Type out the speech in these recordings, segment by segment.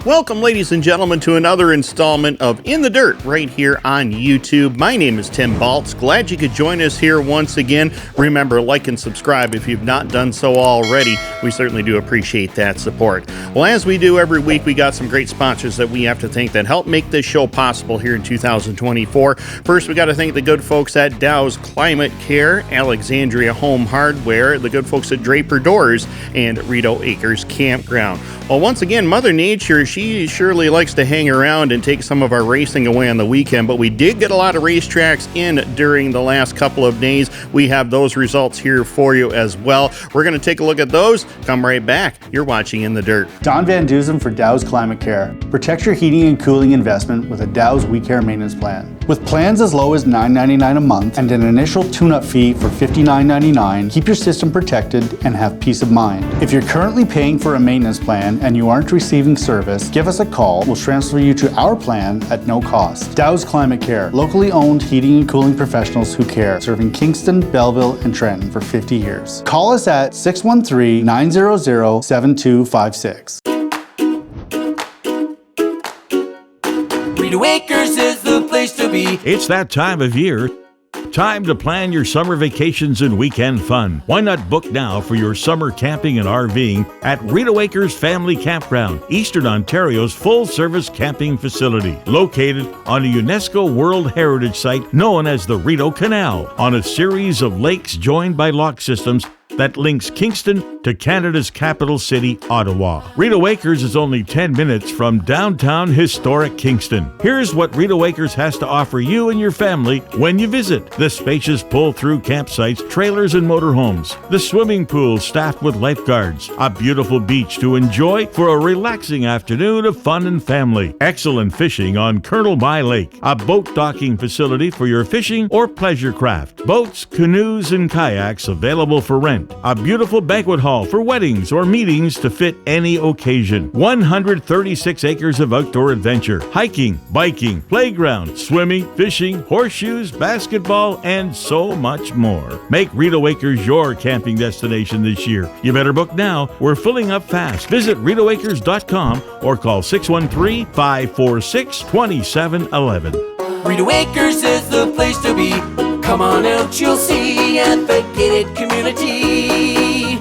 Welcome, ladies and gentlemen, to another installment of In the Dirt right here on YouTube. My name is Tim Baltz. Glad you could join us here once again. Remember, like and subscribe if you've not done so already. We certainly do appreciate that support. Well, as we do every week, we got some great sponsors that we have to thank that help make this show possible here in 2024. First, we got to thank the good folks at Dows Climate Care, Alexandria Home Hardware, the good folks at Draper Doors, and Rideau Acres Campground. Well, once again, Mother Nature, she surely likes to hang around and take some of our racing away on the weekend, but we did get a lot of racetracks in during the last couple of days. We have those results here for you as well. We're going to take a look at those. Come right back. You're watching In the Dirt. Don Van Dusen for Dows Climate Care. Protect your heating and cooling investment with a Dows We Care maintenance plan. With plans as low as $9.99 a month and an initial tune-up fee for $59.99, keep your system protected and have peace of mind. If you're currently paying for a maintenance plan and you aren't receiving service, give us a call. We'll transfer you to our plan at no cost. Dows Climate Care, locally owned heating and cooling professionals who care, serving Kingston, Belleville, and Trenton for 50 years. Call us at 613-900-7256. Rideau Acres is the place to be. It's that time of year. Time to plan your summer vacations and weekend fun. Why not book now for your summer camping and RVing at Rideau Acres Family Campground, Eastern Ontario's full-service camping facility, located on a UNESCO World Heritage Site known as the Rideau Canal, on a series of lakes joined by lock systems that links Kingston to Canada's capital city, Ottawa. Rideau Acres is only 10 minutes from downtown historic Kingston. Here's what Rideau Acres has to offer you and your family when you visit. The spacious pull-through campsites, trailers, and motorhomes. The swimming pool staffed with lifeguards. A beautiful beach to enjoy for a relaxing afternoon of fun and family. Excellent fishing on Colonel By Lake. A boat docking facility for your fishing or pleasure craft. Boats, canoes, and kayaks available for rent. A beautiful banquet hall for weddings or meetings to fit any occasion. 136 acres of outdoor adventure, hiking, biking, playground, swimming, fishing, horseshoes, basketball, and so much more. Make Rideau Acres your camping destination this year. You better book now. We're filling up fast. Visit rideauacres.com or call 613-546-2711. Rideau Acres is the place to be. Come on out, you'll see a gated community.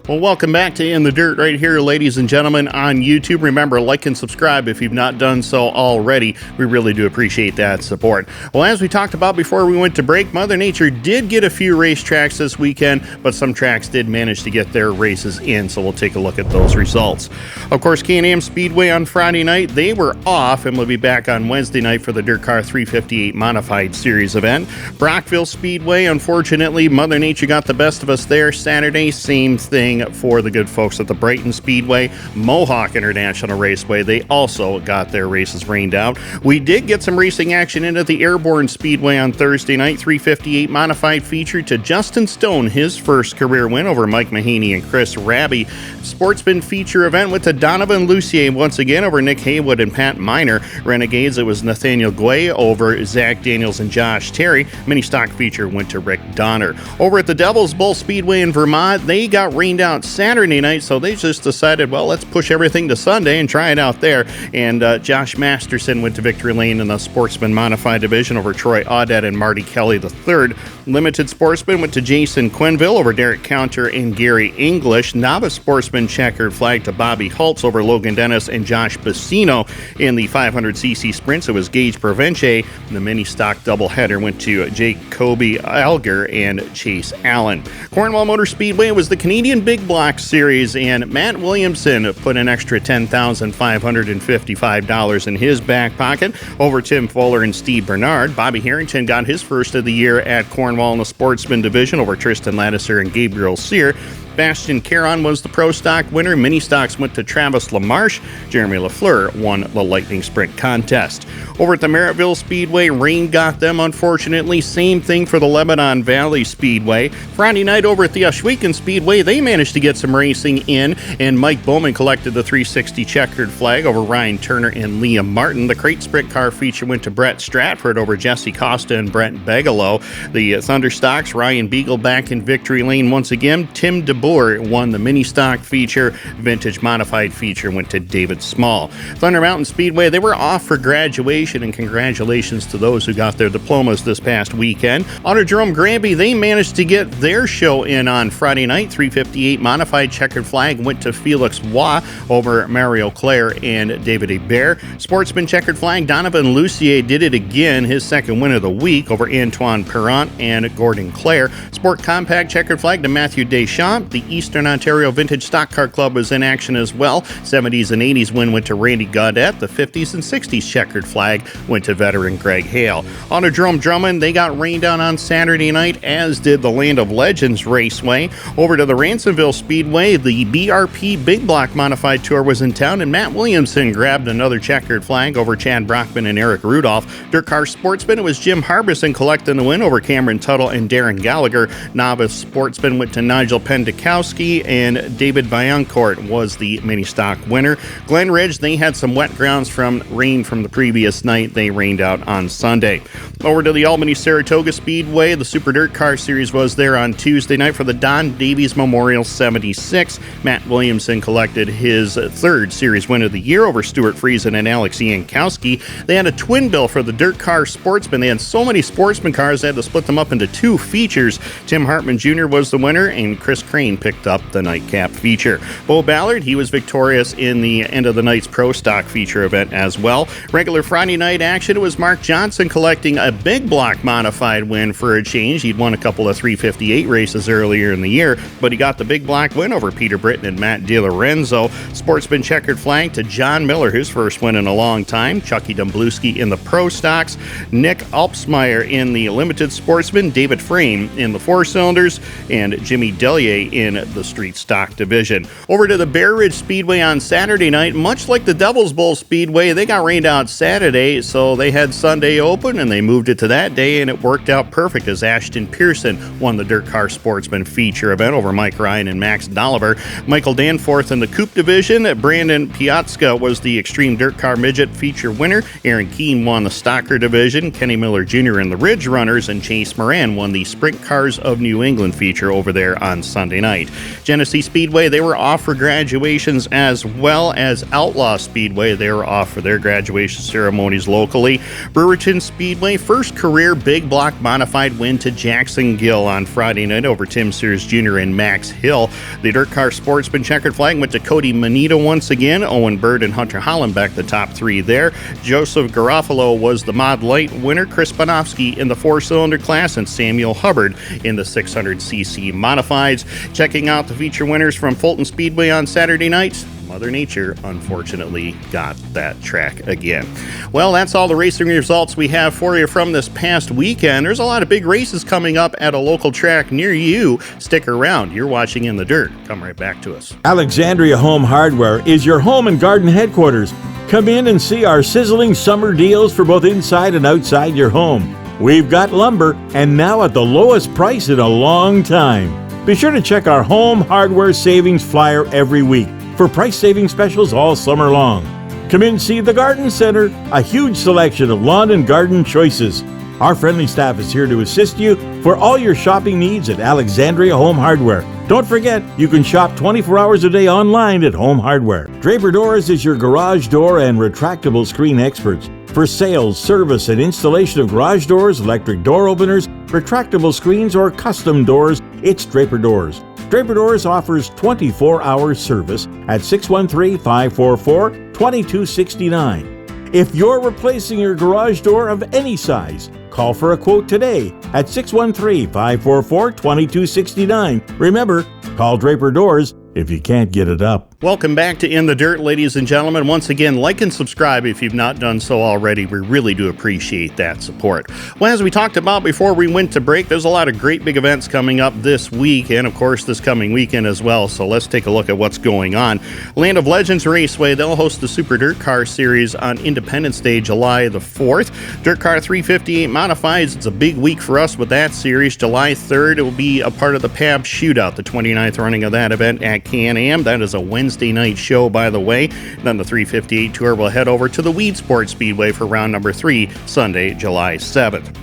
Well, welcome back to In the Dirt right here, ladies and gentlemen, on YouTube. Remember, like and subscribe if you've not done so already. We really do appreciate that support. Well, as we talked about before we went to break, Mother Nature did get a few racetracks this weekend, but some tracks did manage to get their races in, so we'll take a look at those results. Of course, Can-Am Speedway on Friday night, they were off, and we'll be back on Wednesday night for the Dirt Car 358 Modified Series event. Brockville Speedway, unfortunately, Mother Nature got the best of us there. Saturday, same thing for the good folks at the Brighton Speedway. Mohawk International Raceway, they also got their races rained out. We did get some racing action into the Airborne Speedway on Thursday night. 358 Modified featured to Justin Stone, his first career win over Mike Mahaney and Chris Raby. Sportsman feature event with Donovan Lucier once again over Nick Haywood and Pat Miner. Renegades, it was Nathaniel Guay over Zach Daniels and Josh Terry. Mini stock feature went to Rick Donner. Over at the Devil's Bowl Speedway in Vermont, they got rained out Saturday night, so they just decided, well, let's push everything to Sunday and try it out there. And Josh Masterson went to victory lane in the Sportsman Modified Division over Troy Audette and Marty Kelly III. Limited Sportsman went to Jason Quinville over Derek Counter and Gary English. Novice Sportsman checkered flag to Bobby Holtz over Logan Dennis and Josh Bassino. In the 500cc sprints, it was Gage Provenche. The mini stock doubleheader went to Jacoby Alger and Chase Allen. Cornwall Motor Speedway was the Canadian Big Block Series, and Matt Williamson put an extra $10,555 in his back pocket over Tim Fuller and Steve Bernard. Bobby Harrington got his first of the year at Cornwall in the Sportsman Division over Tristan Lattiser and Gabriel Sear. Bastian Caron was the Pro Stock winner. Mini stocks went to Travis LaMarche. Jeremy LaFleur won the Lightning Sprint contest. Over at the Merrittville Speedway, rain got them, unfortunately. Same thing for the Lebanon Valley Speedway. Friday night over at the Ohsweken Speedway, they managed to get some racing in, and Mike Bowman collected the 360 checkered flag over Ryan Turner and Liam Martin. The Crate Sprint car feature went to Brett Stratford over Jesse Costa and Brent Bigelow. The Thunder Stocks, Ryan Beagle back in victory lane once again. Tim DeBoer McClure won the mini stock feature. Vintage modified feature went to David Small. Thunder Mountain Speedway, they were off for graduation, and congratulations to those who got their diplomas this past weekend. Autodrome Granby, they managed to get their show in on Friday night. 358 modified checkered flag went to Felix Waugh over Mario Claire and David Hebert. Sportsman checkered flag, Donovan Lucier did it again, his second win of the week over Antoine Perrant and Gordon Clare. Sport compact checkered flag to Matthew Deschamps. The Eastern Ontario Vintage Stock Car Club was in action as well. 70s and 80s win went to Randy Gaudette. The 50s and 60s checkered flag went to veteran Greg Hale. Autodrome Drummond, they got rained on Saturday night, as did the Land of Legends Raceway. Over to the Ransomville Speedway, the BRP Big Block Modified Tour was in town, and Matt Williamson grabbed another checkered flag over Chad Brockman and Eric Rudolph. Dirt Car Sportsman, it was Jim Harbison collecting the win over Cameron Tuttle and Darren Gallagher. Novice Sportsman went to Nigel Pendikowski, and David Biancourt was the mini stock winner. Glen Ridge, they had some wet grounds from rain from the previous night. They rained out on Sunday. Over to the Albany-Saratoga Speedway, the Super Dirt Car Series was there on Tuesday night for the Don Davies Memorial 76. Matt Williamson collected his third series win of the year over Stuart Friesen and Alex Jankowski. They had a twin bill for the Dirt Car Sportsman. They had so many sportsman cars, they had to split them up into two features. Tim Hartman Jr. was the winner, and Chris Crane picked up the nightcap feature. Bo Ballard, he was victorious in the end of the night's Pro Stock feature event as well. Regular Friday night action, it was Mark Johnson collecting a big block modified win for a change. He'd won a couple of 358 races earlier in the year, but he got the big block win over Peter Britton and Matt DiLorenzo. Sportsman checkered flag to John Miller, his first win in a long time. Chucky Domblewski in the Pro Stocks. Nick Alpsmeyer in the Limited Sportsman. David Frame in the Four Cylinders, and Jimmy Delier in the Street Stock division. Over to the Bear Ridge Speedway on Saturday night, much like the Devil's Bowl Speedway, they got rained out Saturday, so they had Sunday open and they moved it to that day, and it worked out perfect as Ashton Pearson won the Dirt Car Sportsman feature event over Mike Ryan and Max Dolliver. Michael Danforth in the Coupe division. Brandon Piatska was the Extreme Dirt Car Midget feature winner. Aaron Keene won the Stocker division. Kenny Miller Jr. in the Ridge Runners, and Chase Moran won the Sprint Cars of New England feature over there on Sunday night. Genesee Speedway, they were off for graduations, as well as Outlaw Speedway. They were off for their graduation ceremonies locally. Brewerton Speedway, first career big block modified win to Jackson Gill on Friday night over Tim Sears Jr. and Max Hill. The Dirt Car Sportsman checkered flag went to Cody Manita once again. Owen Bird and Hunter Hollenbeck, the top three there. Joseph Garofalo was the Mod Light winner. Chris Bonofsky in the four-cylinder class, and Samuel Hubbard in the 600cc modifieds. Checking out the feature winners from Fulton Speedway on Saturday night, Mother Nature unfortunately got that track again. Well, that's all the racing results we have for you from this past weekend. There's a lot of big races coming up at a local track near you. Stick around. You're watching In the Dirt. Come right back to us. Alexandria Home Hardware is your home and garden headquarters. Come in and see our sizzling summer deals for both inside and outside your home. We've got lumber, and now at the lowest price in a long time. Be sure to check our home hardware savings flyer every week for price saving specials all summer long. Come in and see the Garden Center, a huge selection of lawn and garden choices. Our friendly staff is here to assist you for all your shopping needs at Alexandria Home Hardware. Don't forget, you can shop 24 hours a day online at Home Hardware. Draper Doors is your garage door and retractable screen experts. For sales, service, and installation of garage doors, electric door openers, retractable screens, or custom doors, it's Draper Doors. Draper Doors offers 24-hour service at 613-544-2269. If you're replacing your garage door of any size, call for a quote today at 613-544-2269. Remember, call Draper Doors if you can't get it up. Welcome back to In the Dirt, ladies and gentlemen. Once again, like and subscribe if you've not done so already. We really do appreciate that support. Well, as we talked about before we went to break, there's a lot of great big events coming up this week and, of course, this coming weekend as well. So let's take a look at what's going on. Land of Legends Raceway, they'll host the Super Dirt Car Series on Independence Day, July the 4th. Dirt Car 358 Modifieds, it's a big week for us with that series. July 3rd, it will be a part of the PAB Shootout, the 29th running of that event at Can-Am. That is a Wednesday night show, by the way. Then the 358 Tour will head over to the Weed Sport Speedway for round number 3, Sunday, July 7th.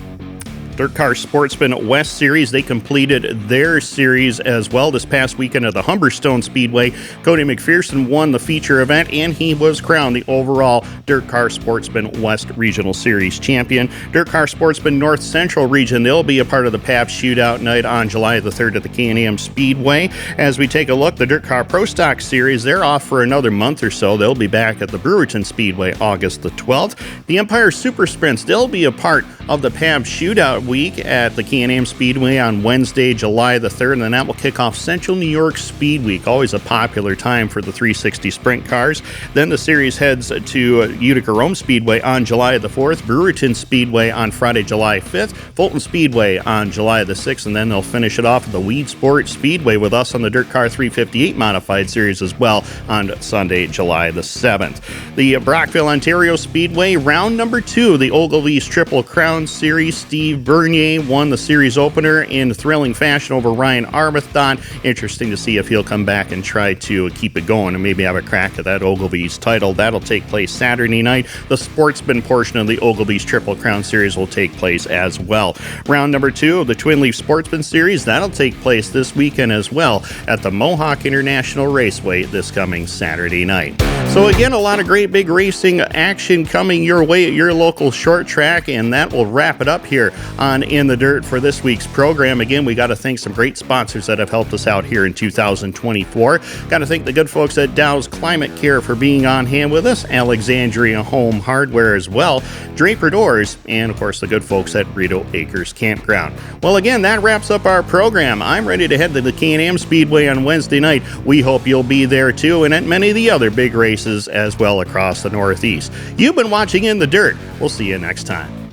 Dirt Car Sportsman West Series, they completed their series as well this past weekend at the Humberstone Speedway. Cody McPherson won the feature event, and he was crowned the overall Dirt Car Sportsman West Regional Series champion. Dirt Car Sportsman North Central Region, they'll be a part of the PAP Shootout Night on July the 3rd at the Can-Am Speedway. As we take a look, the Dirt Car Pro Stock Series, they're off for another month or so. They'll be back at the Brewerton Speedway August the 12th. The Empire Super Sprints, they'll be a part of the PAB Shootout Week at the Can-Am Speedway on Wednesday, July the 3rd, and then that will kick off Central New York Speed Week, always a popular time for the 360 sprint cars. Then the series heads to Utica Rome Speedway on July the 4th, Brewerton Speedway on Friday, July 5th, Fulton Speedway on July the 6th, and then they'll finish it off at the Weed Sport Speedway with us on the Dirt Car 358 Modified Series as well on Sunday, July the 7th. The Brockville, Ontario Speedway, round number 2, the Ogilvy's Triple Crown Series. Steve Bernier won the series opener in thrilling fashion over Ryan Arbuthnot. Interesting to see if he'll come back and try to keep it going and maybe have a crack at that Ogilvy's title. That'll take place Saturday night. The sportsman portion of the Ogilvy's Triple Crown Series will take place as well. Round number 2 of the Twin Leaf Sportsman Series, that'll take place this weekend as well at the Mohawk International Raceway this coming Saturday night. So again, a lot of great big racing action coming your way at your local short track, and that will wrap it up here on In the Dirt for this week's program. Again, we got to thank some great sponsors that have helped us out here in 2024. Got to thank the good folks at Dows Climate Care for being on hand with us, Alexandria Home Hardware as well, Draper Doors, and of course the good folks at Rideau Acres Campground. Well, again, that wraps up our program. I'm ready to head to the Can-Am Speedway on Wednesday night. We hope you'll be there too, and at many of the other big races as well across the Northeast. You've been watching In the Dirt. We'll see you next time.